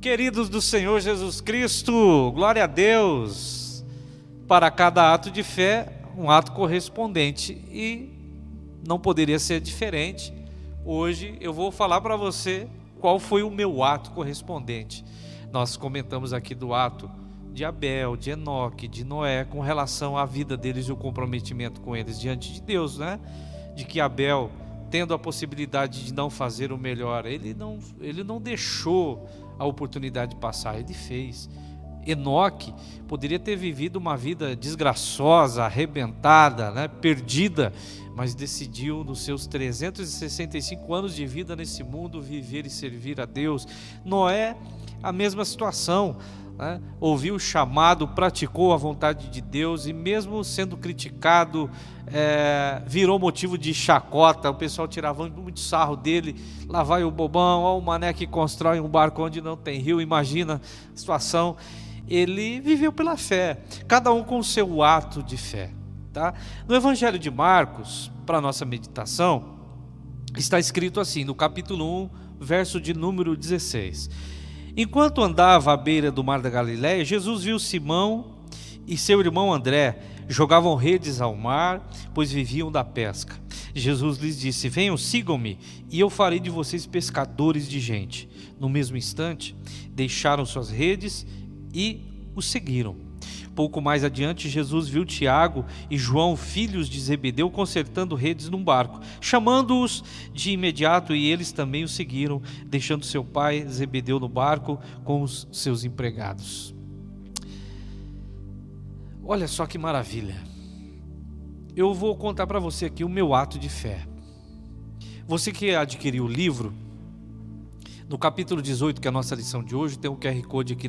Queridos do Senhor Jesus Cristo, glória a Deus. Para cada ato de fé, um ato correspondente, e não poderia ser diferente. Hoje eu vou falar para você qual foi o meu ato correspondente. Nós comentamos aqui do ato de Abel, de Enoque, de Noé, com relação à vida deles e o comprometimento com eles diante de Deus, né? De que Abel, tendo a possibilidade de não fazer o melhor, ele não deixou a oportunidade passar, ele fez. Enoque poderia ter vivido uma vida desgraçosa, arrebentada, né, perdida, mas decidiu nos seus 365 anos de vida nesse mundo viver e servir a Deus. Noé, a mesma situação, né? Ouviu o chamado, praticou a vontade de Deus, e mesmo sendo criticado, virou motivo de chacota. O pessoal tirava muito sarro dele. Lá vai o bobão, ó, o mané que constrói um barco onde não tem rio. Imagina a situação. Ele viveu pela fé, cada um com o seu ato de fé, tá? No Evangelho de Marcos, para nossa meditação, está escrito assim, no capítulo 1, verso de número 16: Enquanto andava à beira do mar da Galileia, Jesus viu Simão e seu irmão André jogavam redes ao mar, pois viviam da pesca. Jesus lhes disse: venham, sigam-me, e eu farei de vocês pescadores de gente. No mesmo instante, deixaram suas redes e o seguiram. Pouco mais adiante, Jesus viu Tiago e João, filhos de Zebedeu, consertando redes num barco. Chamando-os de imediato, e eles também o seguiram, deixando seu pai Zebedeu no barco com os seus empregados. Olha só que maravilha. Eu vou contar para você aqui o meu ato de fé. Você que adquiriu o livro, no capítulo 18, que é a nossa lição de hoje, tem um QR Code aqui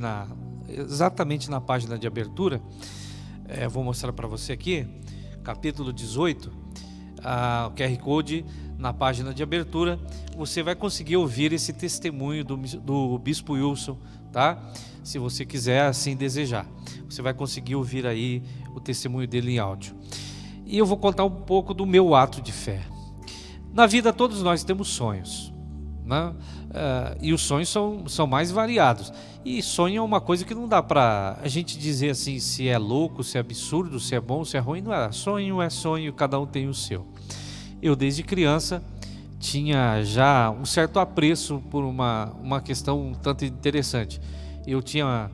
exatamente na página de abertura. Vou mostrar para você aqui, capítulo 18, o QR Code na página de abertura. Você vai conseguir ouvir esse testemunho do Bispo Wilson, tá? Se você quiser assim desejar, você vai conseguir ouvir aí o testemunho dele em áudio. E eu vou contar um pouco do meu ato de fé. Na vida todos nós temos sonhos, né? E os sonhos são mais variados. E sonho é uma coisa que não dá para a gente dizer assim, se é louco, se é absurdo, se é bom, se é ruim. Não é. Sonho é sonho, cada um tem o seu. Eu desde criança tinha já um certo apreço por uma questão um tanto interessante. Eu tinha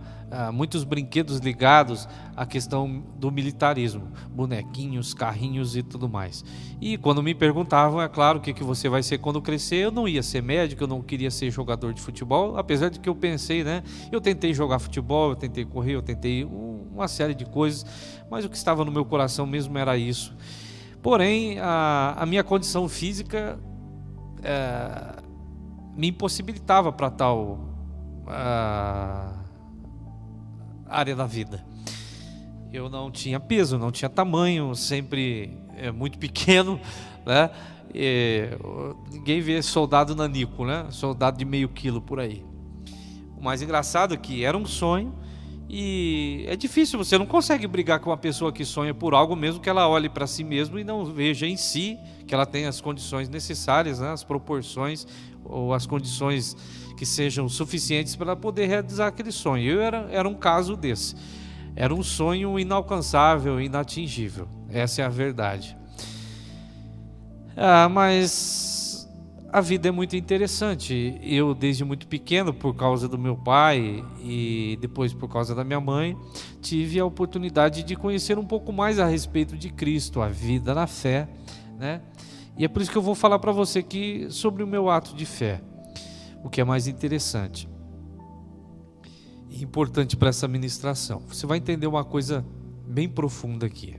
muitos brinquedos ligados à questão do militarismo, bonequinhos, carrinhos e tudo mais. E quando me perguntavam, é claro, o que você vai ser quando crescer, eu não ia ser médico, eu não queria ser jogador de futebol, apesar de que eu pensei, né? Eu tentei jogar futebol, eu tentei correr, eu tentei uma série de coisas, mas o que estava no meu coração mesmo era isso. Porém, a minha condição física me impossibilitava para tal área da vida. Eu não tinha peso, não tinha tamanho, sempre muito pequeno, né? Ninguém vê soldado nanico, né? Soldado de meio quilo por aí. O mais engraçado é que era um sonho, e é difícil, você não consegue brigar com uma pessoa que sonha por algo, mesmo que ela olhe para si mesma e não veja em si que ela tem as condições necessárias, né? As proporções ou as condições que sejam suficientes para poder realizar aquele sonho. Eu era um caso desse. Era um sonho inalcançável, inatingível. Essa é a verdade. Mas a vida é muito interessante. Eu, desde muito pequeno, por causa do meu pai e depois por causa da minha mãe, tive a oportunidade de conhecer um pouco mais a respeito de Cristo, a vida na fé, né? E é por isso que eu vou falar para você aqui sobre o meu ato de fé, o que é mais interessante e importante para essa ministração. Você vai entender uma coisa bem profunda aqui.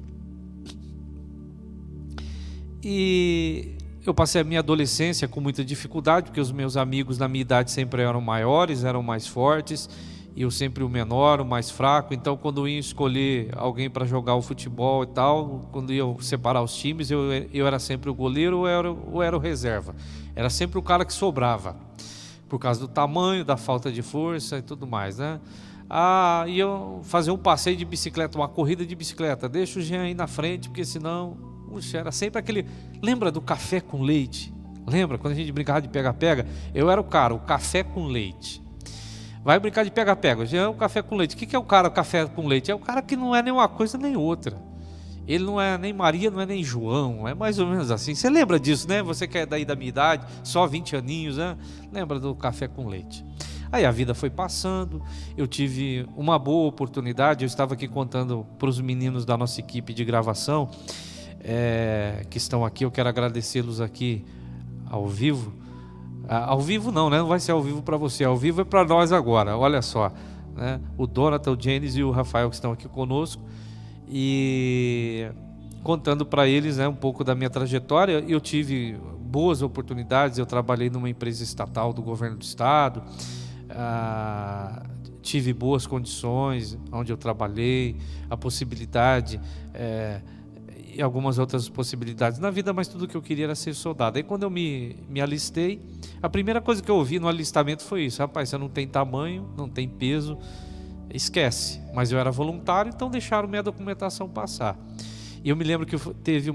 E eu passei a minha adolescência com muita dificuldade, porque os meus amigos da minha idade sempre eram maiores, eram mais fortes, e eu sempre o menor, o mais fraco. Então, quando eu ia escolher alguém para jogar o futebol e tal, quando ia separar os times, eu era sempre o goleiro ou era o reserva. Era sempre o cara que sobrava, por causa do tamanho, da falta de força e tudo mais, né? E eu fazer um passeio de bicicleta, uma corrida de bicicleta, deixa o Jean aí na frente, porque senão, puxa, era sempre aquele... Lembra do café com leite? Lembra quando a gente brincava de pega-pega? Eu era o cara, o café com leite. Vai brincar de pega-pega. Já é o café com leite. O que é o cara café com leite? É o cara que não é nem uma coisa nem outra. Ele não é nem Maria, não é nem João. É mais ou menos assim. Você lembra disso, né? Você que é daí da minha idade, só 20 aninhos, né? Lembra do café com leite. Aí a vida foi passando, eu tive uma boa oportunidade. Eu estava aqui contando para os meninos da nossa equipe de gravação, que estão aqui. Eu quero agradecê-los aqui ao vivo. Ao vivo não, né? Não vai ser ao vivo para você, ao vivo é para nós agora. Olha só, né? O Donatan, o Janis e o Rafael que estão aqui conosco, e contando para eles, né, um pouco da minha trajetória. Eu tive boas oportunidades. Eu trabalhei numa empresa estatal do governo do estado, tive boas condições onde eu trabalhei, a possibilidade e algumas outras possibilidades na vida, mas tudo que eu queria era ser soldado. Aí quando eu me alistei, a primeira coisa que eu ouvi no alistamento foi isso: rapaz, você não tem tamanho, não tem peso, esquece. Mas eu era voluntário, então deixaram minha documentação passar. E eu me lembro que teve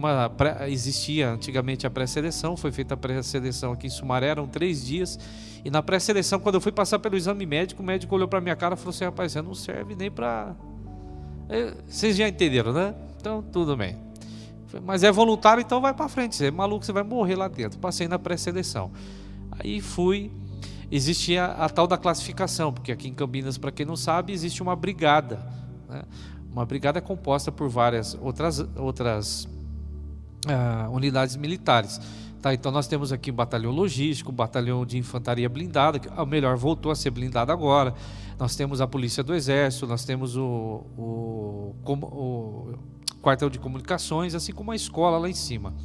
existia antigamente a pré-seleção, foi feita a pré-seleção aqui em Sumaré, eram 3 dias, e na pré-seleção, quando eu fui passar pelo exame médico, o médico olhou para minha cara e falou assim: rapaz, você não serve nem para... Vocês já entenderam, né? Então, tudo bem. Mas é voluntário, então vai para frente, você é maluco, você vai morrer lá dentro. Passei na pré-seleção. Aí fui, existia a tal da classificação, porque aqui em Campinas, para quem não sabe, existe uma brigada, né? Uma brigada composta por várias outras unidades militares. Tá, então nós temos aqui o batalhão logístico, o batalhão de infantaria blindada, que, ou melhor, voltou a ser blindado agora. Nós temos a polícia do exército, nós temos o quartel de comunicações, assim como a escola lá em cima.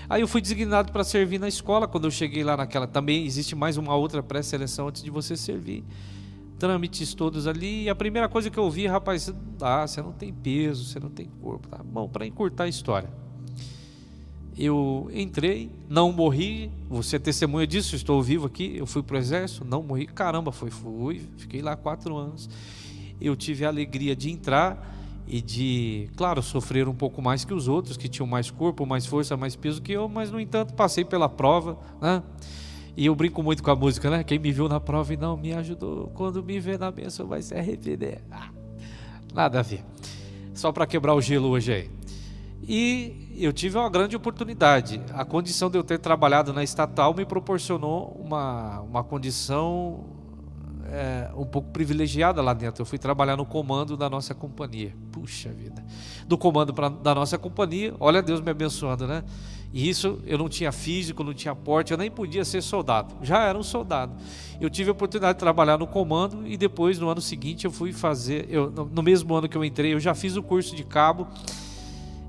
Aí eu fui designado para servir na escola. Quando eu cheguei lá também existe mais uma outra pré-seleção antes de você servir. Trâmites todos ali, e a primeira coisa que eu vi: rapaz, você não tem peso, você não tem corpo. Tá bom, para encurtar a história, eu entrei, não morri. Você é testemunha disso, estou vivo aqui. Eu fui para o exército, não morri. Caramba, fiquei lá 4 anos. Eu tive a alegria de entrar e de, claro, sofrer um pouco mais que os outros, que tinham mais corpo, mais força, mais peso que eu, mas no entanto passei pela prova, né? E eu brinco muito com a música, né? Quem me viu na prova e não me ajudou, quando me vê na bênção vai se arrepender. Nada a ver. Só para quebrar o gelo hoje aí. E eu tive uma grande oportunidade. A condição de eu ter trabalhado na estatal me proporcionou uma condição um pouco privilegiada lá dentro. Eu fui trabalhar no comando da nossa companhia. Puxa vida. Do comando da nossa companhia, olha Deus me abençoando, né? E isso, eu não tinha físico, não tinha porte, eu nem podia ser soldado, já era um soldado. Eu tive a oportunidade de trabalhar no comando, e depois, no ano seguinte, eu fui fazer, no mesmo ano que eu entrei, eu já fiz o curso de cabo.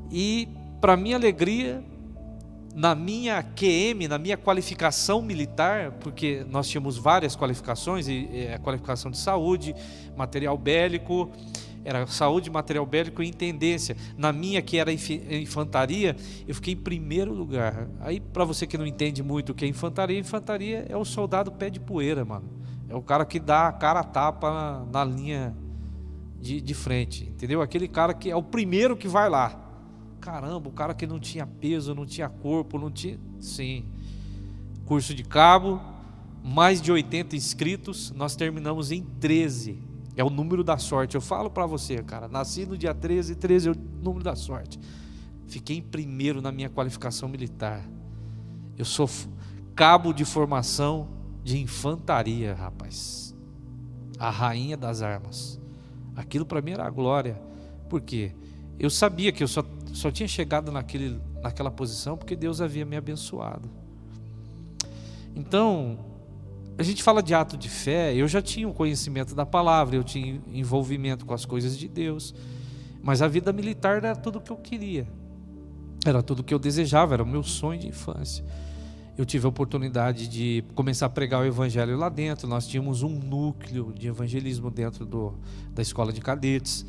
E, para minha alegria, na minha QM, na minha qualificação militar, porque nós tínhamos várias qualificações, a qualificação de saúde, material bélico, era saúde, material bélico e intendência. Na minha, que era infantaria, eu fiquei em primeiro lugar. Aí, para você que não entende muito o que é infantaria é o soldado pé de poeira, mano. É o cara que dá a cara a tapa na linha de frente, entendeu? Aquele cara que é o primeiro que vai lá. Caramba, o cara que não tinha peso, não tinha corpo, não tinha... Sim. Curso de cabo, mais de 80 inscritos, nós terminamos em 13. É o número da sorte. Eu falo para você, cara, nasci no dia 13 é o número da sorte. Fiquei em primeiro na minha qualificação militar. Eu sou cabo de formação de infantaria, rapaz. A rainha das armas. Aquilo para mim era a glória. Por quê? Eu sabia que eu só tinha chegado naquela posição porque Deus havia me abençoado. Então, a gente fala de ato de fé. Eu já tinha o conhecimento da palavra, eu tinha envolvimento com as coisas de Deus, mas a vida militar era tudo o que eu queria, era tudo o que eu desejava, era o meu sonho de infância. Eu tive a oportunidade de começar a pregar o evangelho lá dentro. Nós tínhamos um núcleo de evangelismo dentro da escola de cadetes,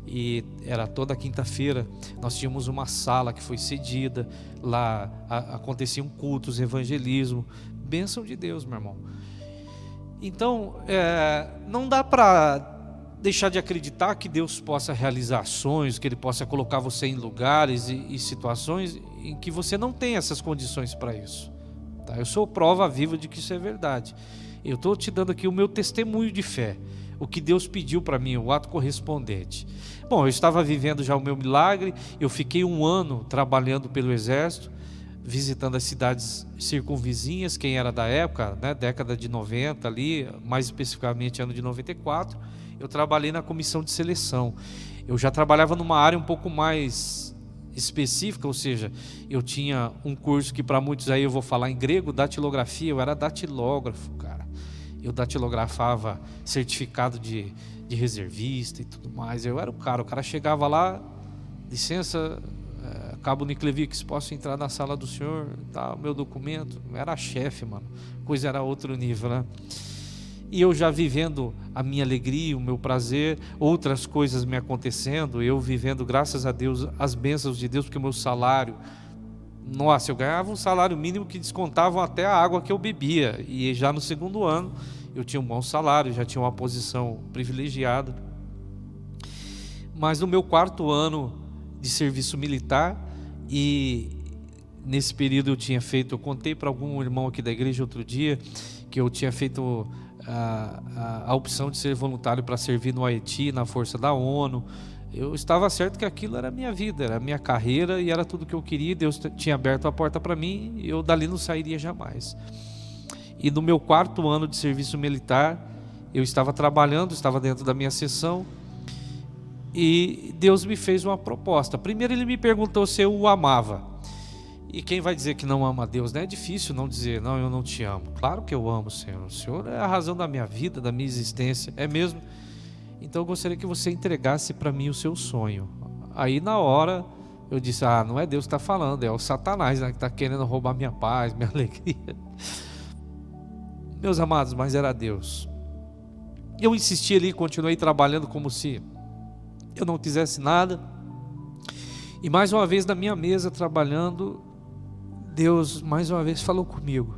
e era toda quinta-feira. Nós tínhamos uma sala que foi cedida, lá aconteciam cultos, evangelismo, bênção de Deus, meu irmão. Então, não dá para deixar de acreditar que Deus possa realizar ações, que Ele possa colocar você em lugares e situações em que você não tem essas condições para isso. Tá? Eu sou prova viva de que isso é verdade. Eu estou te dando aqui o meu testemunho de fé. o que Deus pediu para mim, o ato correspondente. Bom, eu estava vivendo já o meu milagre, eu fiquei 1 ano trabalhando pelo Exército, visitando as cidades circunvizinhas, quem era da época, né, década de 90 ali, mais especificamente ano de 94, eu trabalhei na comissão de seleção. Eu já trabalhava numa área um pouco mais específica, ou seja, eu tinha um curso que para muitos aí eu vou falar em grego, datilografia, eu era datilógrafo, cara. Eu datilografava certificado de reservista e tudo mais. Eu era o cara chegava lá, licença, Cabo Niclevix, posso entrar na sala do senhor? Tá, o meu documento. Eu era chefe, mano. Coisa era outro nível, né? E eu já vivendo a minha alegria, o meu prazer, outras coisas me acontecendo, eu vivendo, graças a Deus, as bênçãos de Deus, porque o meu salário, nossa, eu ganhava um salário mínimo que descontavam até a água que eu bebia. E já no 2º ano, eu tinha um bom salário, já tinha uma posição privilegiada. Mas no meu 4º ano de serviço militar, e nesse período eu tinha feito, eu contei para algum irmão aqui da igreja outro dia, que eu tinha feito a opção de ser voluntário para servir no Haiti, na força da ONU. Eu estava certo que aquilo era a minha vida, era a minha carreira e era tudo que eu queria. Deus tinha aberto a porta para mim e eu dali não sairia jamais. E no meu 4º ano de serviço militar, eu estava trabalhando, estava dentro da minha seção, e Deus me fez uma proposta. Primeiro ele me perguntou se eu o amava. E quem vai dizer que não ama a Deus, né? É difícil não dizer, não, eu não te amo. Claro que eu amo o Senhor. O Senhor é a razão da minha vida, da minha existência. É mesmo? Então eu gostaria que você entregasse para mim o seu sonho. Aí na hora eu disse, não é Deus que está falando, é o Satanás, né, que está querendo roubar minha paz, minha alegria. Meus amados, mas era Deus. Eu insisti ali, continuei trabalhando como se eu não quisesse nada. E mais uma vez na minha mesa trabalhando, Deus mais uma vez falou comigo.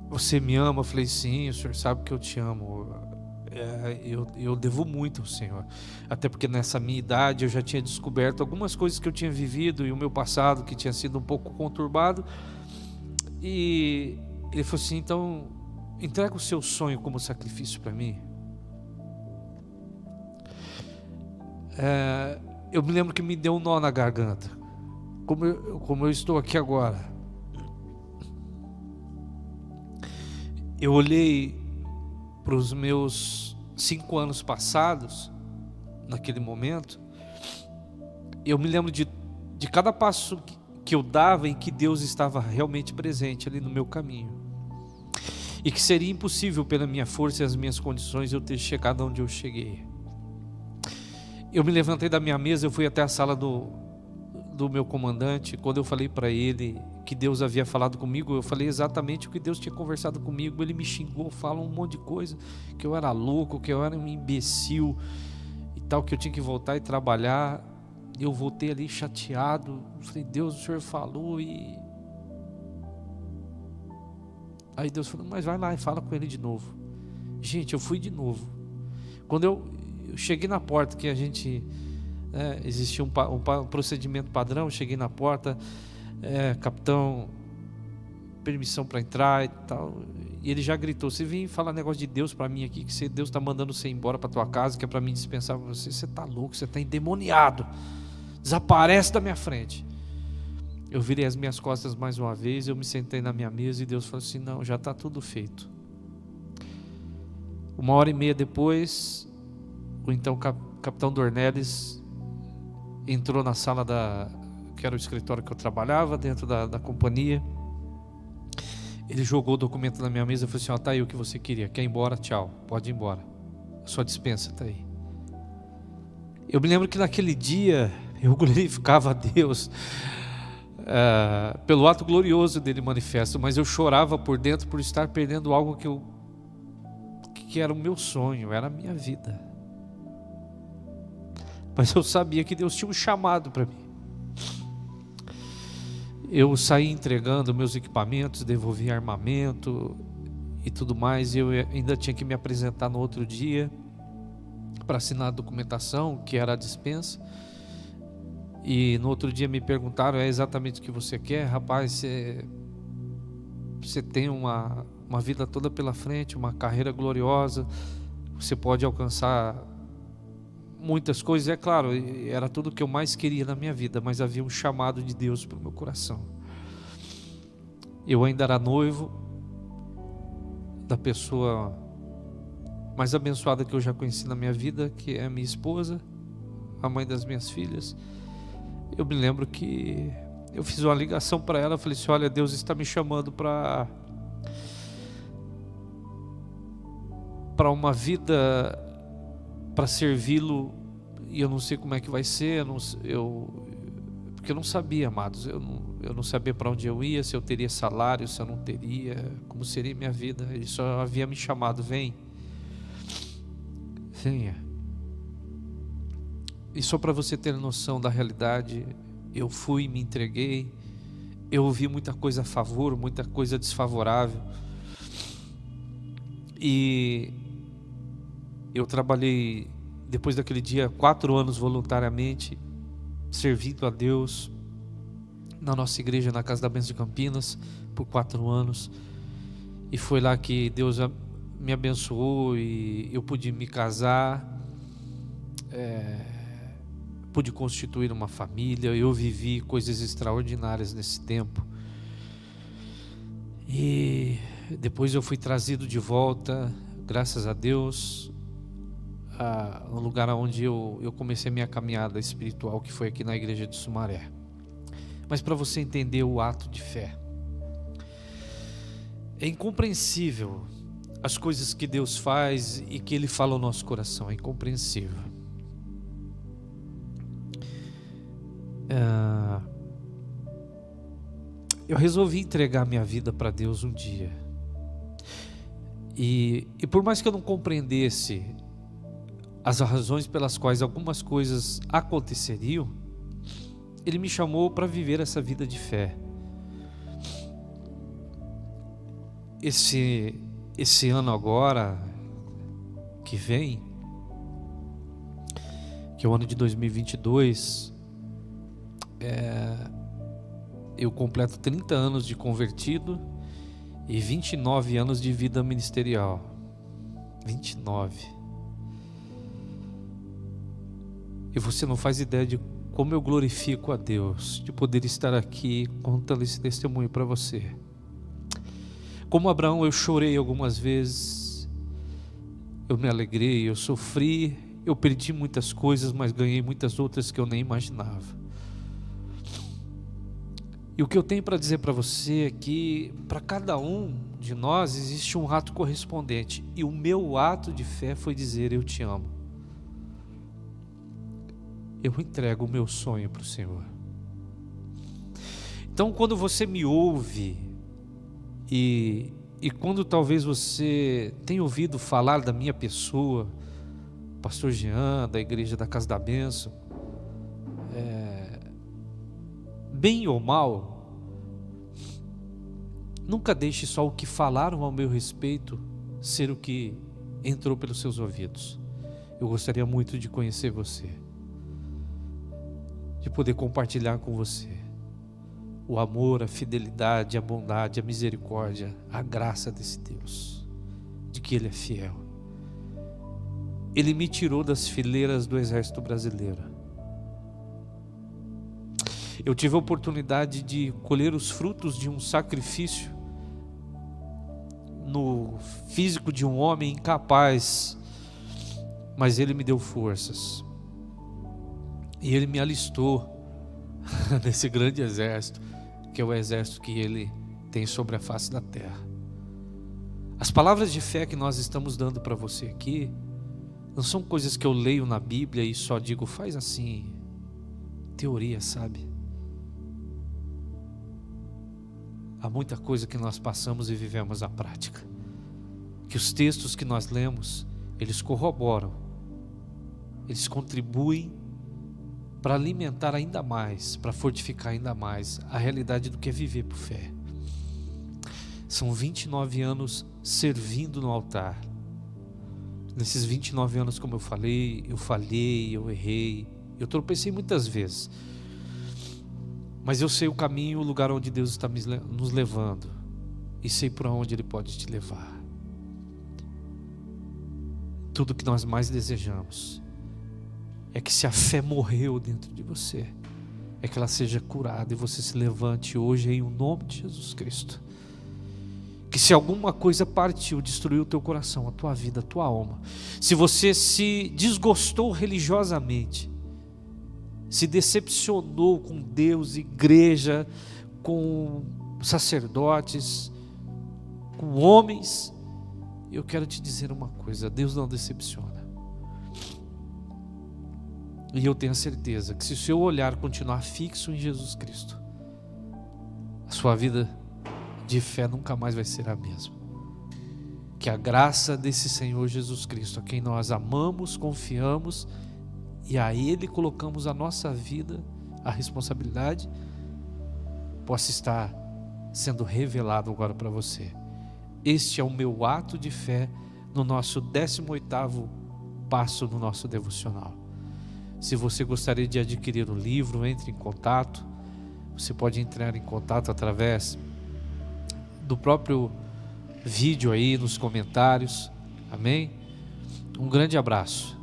Você me ama? Eu falei, sim, o Senhor sabe que eu te amo. Eu devo muito ao Senhor. Até porque nessa minha idade eu já tinha descoberto algumas coisas que eu tinha vivido e o meu passado que tinha sido um pouco conturbado. E ele falou assim, então entrega o seu sonho como sacrifício para mim. Eu me lembro que me deu um nó na garganta, como eu estou aqui agora. Eu olhei para os meus 5 anos passados, naquele momento. Eu me lembro de cada passo que eu dava em que Deus estava realmente presente ali no meu caminho, e que seria impossível pela minha força e as minhas condições eu ter chegado onde eu cheguei. Eu me levantei da minha mesa, eu fui até a sala do meu comandante. Quando eu falei para ele que Deus havia falado comigo, eu falei exatamente o que Deus tinha conversado comigo. Ele me xingou, falou um monte de coisa, que eu era louco, que eu era um imbecil e tal, que eu tinha que voltar e trabalhar. Eu voltei ali chateado, falei, Deus, o Senhor falou. E aí Deus falou, mas vai lá e fala com ele de novo. Gente, eu fui de novo. Quando eu cheguei na porta, que a gente, existia um procedimento padrão, eu cheguei na porta, capitão, permissão para entrar e tal, e ele já gritou, você vem falar negócio de Deus para mim aqui, que Deus está mandando você ir embora para tua casa, que é para mim dispensar você, você está louco, você está endemoniado, desaparece da minha frente. Eu virei as minhas costas mais uma vez, eu me sentei na minha mesa e Deus falou assim, não, já está tudo feito. 1h30 depois, o então capitão Dornelles entrou na sala que era o escritório que eu trabalhava, dentro da companhia. Ele jogou o documento na minha mesa e falou assim, tá aí o que você queria, quer ir embora? Tchau, pode ir embora, a sua dispensa está aí. Eu me lembro que naquele dia eu glorificava a Deus pelo ato glorioso dele manifesto, mas eu chorava por dentro por estar perdendo algo que era o meu sonho, era a minha vida. Mas eu sabia que Deus tinha um chamado para mim. Eu saí entregando meus equipamentos, devolvi armamento e tudo mais, e eu ainda tinha que me apresentar no outro dia para assinar a documentação, que era a dispensa. E no outro dia me perguntaram, é exatamente o que você quer? Rapaz, você tem uma uma vida toda pela frente, uma carreira gloriosa, você pode alcançar muitas coisas. É claro, era tudo que eu mais queria na minha vida, mas havia um chamado de Deus para o meu coração. Eu ainda era noivo da pessoa mais abençoada que eu já conheci na minha vida, que é a minha esposa, a mãe das minhas filhas. Eu me lembro que eu fiz uma ligação para ela, falei assim: olha, Deus está me chamando para uma vida, para servi-lo, e eu não sei como é que vai ser, porque eu não sabia, amados, eu não sabia para onde eu ia, se eu teria salário, se eu não teria, como seria minha vida. Ele só havia me chamado: venha. E só para você ter noção da realidade, eu fui, me entreguei, eu ouvi muita coisa a favor, muita coisa desfavorável, e eu trabalhei, depois daquele dia, 4 anos voluntariamente, servindo a Deus, na nossa igreja, na Casa da Bênção de Campinas, por 4 anos, e foi lá que Deus me abençoou, e eu pude me casar, pude constituir uma família, eu vivi coisas extraordinárias nesse tempo, e depois eu fui trazido de volta, graças a Deus, a um lugar onde eu comecei a minha caminhada espiritual, que foi aqui na igreja de Sumaré. Mas para você entender o ato de fé, é incompreensível as coisas que Deus faz e que Ele fala ao nosso coração, é incompreensível. Eu resolvi entregar minha vida para Deus um dia, e por mais que eu não compreendesse as razões pelas quais algumas coisas aconteceriam, Ele me chamou para viver essa vida de fé. Esse ano agora que vem, que é o ano de 2022, eu completo 30 anos de convertido e 29 anos de vida ministerial. 29. E você não faz ideia de como eu glorifico a Deus de poder estar aqui contando esse testemunho para você. Como Abraão, eu chorei algumas vezes, eu me alegrei, eu sofri, eu perdi muitas coisas, mas ganhei muitas outras que eu nem imaginava. E o que eu tenho para dizer para você é que para cada um de nós existe um ato correspondente, e o meu ato de fé foi dizer: eu te amo. Eu entrego o meu sonho para o Senhor. Então, quando você me ouve, e quando talvez você tenha ouvido falar da minha pessoa, Pastor Jean, da Igreja da Casa da Bênção, bem ou mal, nunca deixe só o que falaram ao meu respeito ser o que entrou pelos seus ouvidos. Eu gostaria muito de conhecer você, de poder compartilhar com você o amor, a fidelidade, a bondade, a misericórdia, a graça desse Deus, de que Ele é fiel. Ele me tirou das fileiras do Exército Brasileiro. Eu tive a oportunidade de colher os frutos de um sacrifício no físico de um homem incapaz, mas Ele me deu forças. E Ele me alistou nesse grande exército, que é o exército que Ele tem sobre a face da terra. As palavras de fé que nós estamos dando para você aqui, não são coisas que eu leio na Bíblia e só digo: faz assim, teoria, sabe? Há muita coisa que nós passamos e vivemos a prática, que os textos que nós lemos, eles corroboram, eles contribuem para alimentar ainda mais, para fortificar ainda mais a realidade do que é viver por fé. São 29 anos servindo no altar. Nesses 29 anos, como eu falei, eu falhei, eu errei, eu tropecei muitas vezes, mas eu sei o caminho, o lugar onde Deus está nos levando, e sei por onde Ele pode te levar. Tudo que nós mais desejamos é que, se a fé morreu dentro de você, é que ela seja curada e você se levante hoje em nome de Jesus Cristo. Que se alguma coisa partiu, destruiu o teu coração, a tua vida, a tua alma, se você se desgostou religiosamente, se decepcionou com Deus, igreja, com sacerdotes, com homens, eu quero te dizer uma coisa: Deus não decepciona. E eu tenho a certeza que, se o seu olhar continuar fixo em Jesus Cristo, a sua vida de fé nunca mais vai ser a mesma. Que a graça desse Senhor Jesus Cristo, a quem nós amamos, confiamos e a Ele colocamos a nossa vida, a responsabilidade, possa estar sendo revelado agora para você. Este é o meu ato de fé no nosso 18º passo no nosso devocional. Se você gostaria de adquirir o livro, entre em contato. Você pode entrar em contato através do próprio vídeo aí nos comentários. Amém? Um grande abraço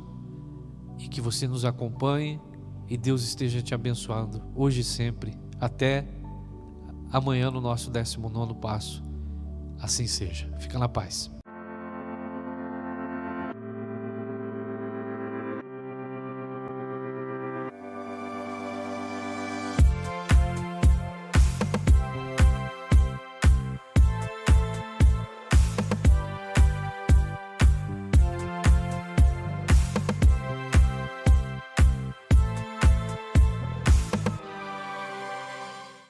e que você nos acompanhe e Deus esteja te abençoando hoje e sempre. Até amanhã no nosso 19º passo. Assim seja. Fica na paz.